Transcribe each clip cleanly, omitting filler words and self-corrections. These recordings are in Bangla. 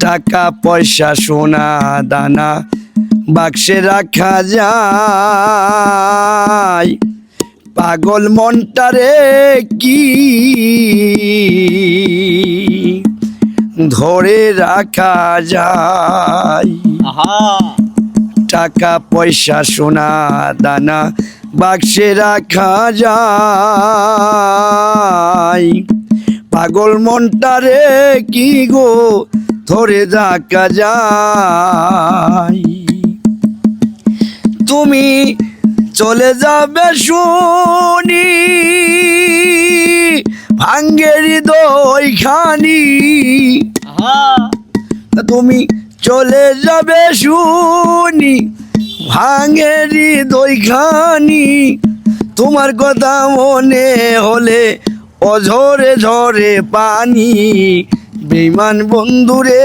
টাকা পয়সা সোনা দানা বাক্সে রাখা যায়, পাগল মনটারে কি ধরে রাখা যায়। টাকা পয়সা সোনা দানা বাক্সে রাখা যায়, পাগল মনটারে কি গো ধরে রাখা যায়। তুমি চলে যাবে শুনি ভাঙ্গে হৃদয় খানি, তুমি চলে যাবে শুনি ভাঙ্গে হৃদয় খানি, তোমার কথা মনে হলে অঝরে ঝরে পানি। বেঈমান বন্ধুরে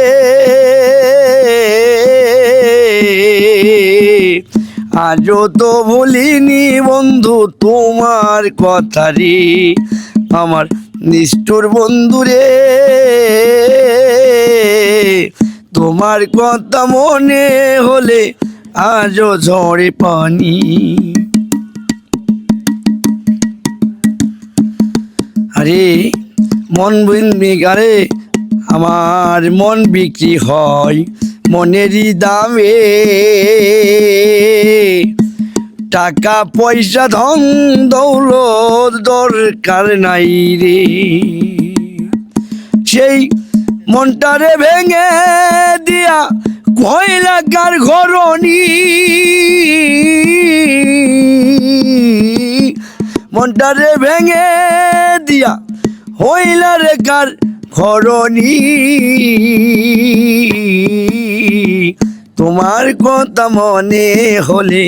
আজও তো ভুলিনি বন্ধু তোমার কথা রে, আমার নিষ্ঠুর বন্ধুরে তোমার কথা মনে হলে আজও ঝরে পানি। আরে মন বিক্রি, আমার মন বিক্রি হয় মনেরই দামে, টাকা পয়সা ধন দৌলত দরকার নাই রে, সেই মনটারে ভেঙে দিয়া কয়লাকার ঘরনি, মনটারে ভেঙে দিয়া হইলা রে কার ঘরনি। তোমার কথা মনে হলে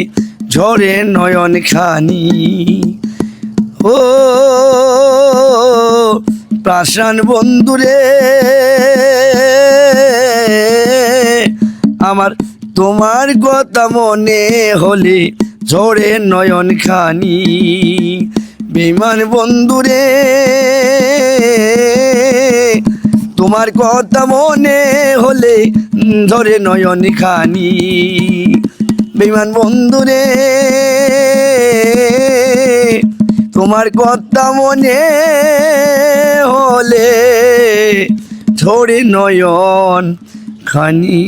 ঝরে নয়ন খানি। ও প্রাণ বন্ধুরে আমার তোমার কথা মনে হলে ঝরে নয়ন খানি। বেঈমান বন্ধুরে তোমার কথা মনে হলে ঝরে নয়ন খানি। বেঈমান বন্ধুরে তোমার কথা মনে হলে ঝরে নয়ন খানি।